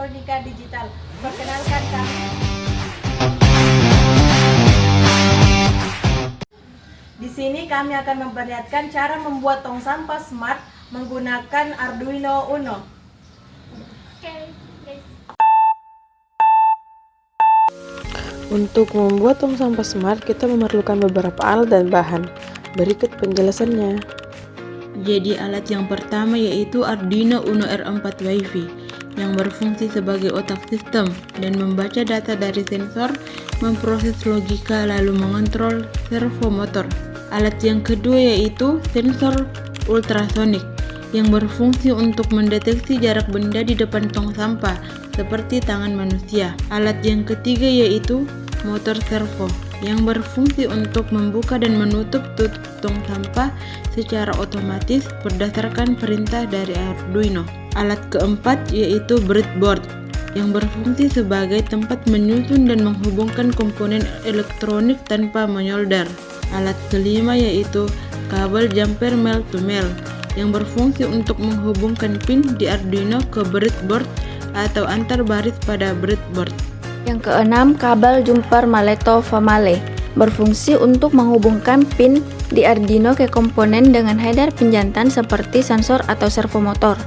Elektronika Digital. Perkenalkan kami. Di sini kami akan memperlihatkan cara membuat tong sampah smart menggunakan Arduino Uno. Untuk membuat tong sampah smart, kita memerlukan beberapa alat dan bahan. Berikut penjelasannya. Jadi alat yang pertama yaitu Arduino Uno R4 Wi-Fi yang berfungsi sebagai otak sistem dan membaca data dari sensor, memproses logika lalu mengontrol servo motor. Alat yang kedua yaitu sensor ultrasonik yang berfungsi untuk mendeteksi jarak benda di depan tong sampah seperti tangan manusia. Alat yang ketiga yaitu motor servo yang berfungsi untuk membuka dan menutup tong sampah secara otomatis berdasarkan perintah dari Arduino. Alat keempat yaitu breadboard yang berfungsi sebagai tempat menyusun dan menghubungkan komponen elektronik tanpa menyolder. Alat kelima yaitu kabel jumper male to male yang berfungsi untuk menghubungkan pin di Arduino ke breadboard atau antar baris pada breadboard. Yang keenam, kabel jumper male to female berfungsi untuk menghubungkan pin di Arduino ke komponen dengan header penjantan seperti sensor atau servo motor.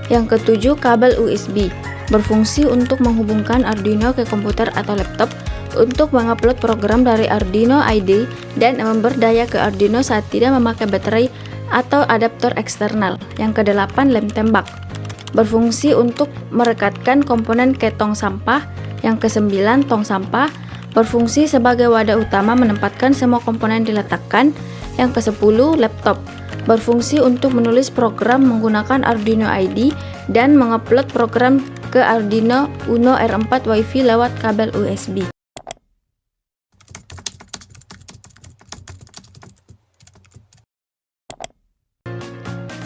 Yang ketujuh, kabel USB berfungsi untuk menghubungkan Arduino ke komputer atau laptop untuk mengupload program dari Arduino IDE dan memberdaya ke Arduino saat tidak memakai baterai atau adaptor eksternal. Yang kedelapan, lem tembak berfungsi untuk merekatkan komponen ke tong sampah. Yang kesembilan, tong sampah berfungsi sebagai wadah utama menempatkan semua komponen diletakkan. Yang kesepuluh, laptop berfungsi untuk menulis program menggunakan Arduino IDE dan mengupload program ke Arduino Uno R4 Wi-Fi lewat kabel USB.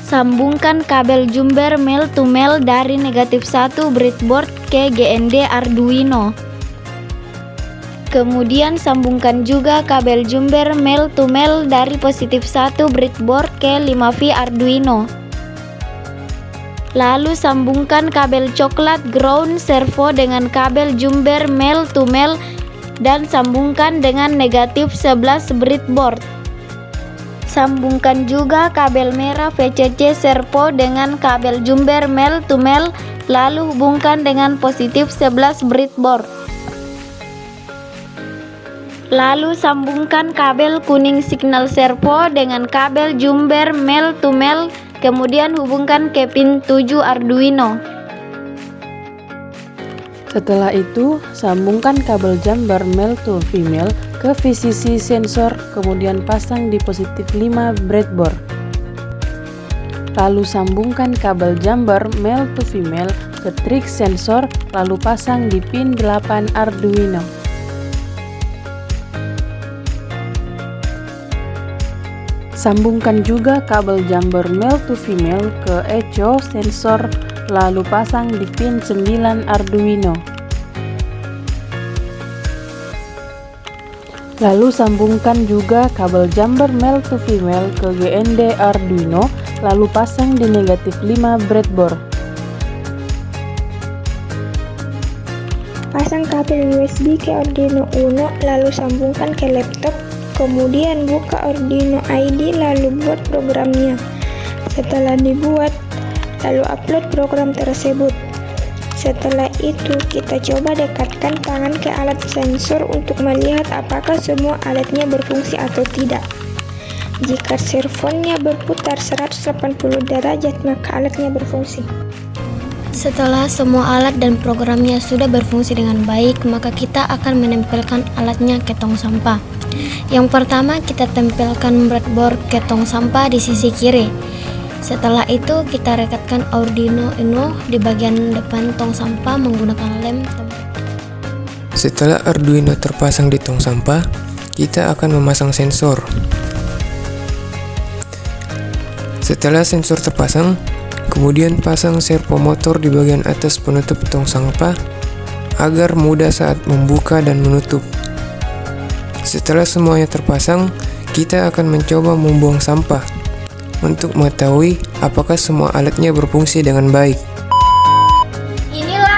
Sambungkan kabel jumper male to male dari negatif 1 breadboard ke GND Arduino. Kemudian sambungkan juga kabel jumper male to male dari positif 1 breadboard ke 5V Arduino. Lalu sambungkan kabel coklat ground servo dengan kabel jumper male to male dan sambungkan dengan negatif 11 breadboard. Sambungkan juga kabel merah VCC servo dengan kabel jumper male to male, lalu hubungkan dengan positif 11 breadboard. Lalu sambungkan kabel kuning signal servo dengan kabel jumper male to male, kemudian hubungkan ke pin 7 Arduino. Setelah itu, sambungkan kabel jumper male to female ke VCC sensor, kemudian pasang di positif 5 breadboard. Lalu sambungkan kabel jumper male to female ke trig sensor, lalu pasang di pin 8 Arduino. Sambungkan juga kabel jumper male to female ke echo sensor, lalu pasang di pin 9 Arduino. Lalu sambungkan juga kabel jumper male to female ke GND Arduino, lalu pasang di negatif 5 breadboard. Pasang kabel USB ke Arduino Uno, lalu sambungkan ke laptop. Kemudian buka Arduino IDE lalu buat programnya. Setelah dibuat, lalu upload program tersebut. Setelah itu, kita coba dekatkan tangan ke alat sensor untuk melihat apakah semua alatnya berfungsi atau tidak. Jika servonya berputar 180 derajat, maka alatnya berfungsi. Setelah semua alat dan programnya sudah berfungsi dengan baik, maka kita akan menempelkan alatnya ke tong sampah. Yang pertama, kita tempelkan breadboard ke tong sampah di sisi kiri. Setelah itu, kita rekatkan Arduino Uno di bagian depan tong sampah menggunakan lem tembak. Setelah Arduino terpasang di tong sampah, kita akan memasang sensor. Setelah sensor terpasang, kemudian pasang servo motor di bagian atas penutup tong sampah agar mudah saat membuka dan menutup. Setelah semuanya terpasang, kita akan mencoba membuang sampah untuk mengetahui apakah semua alatnya berfungsi dengan baik. Inilah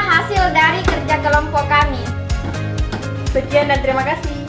Sekian dan terima kasih.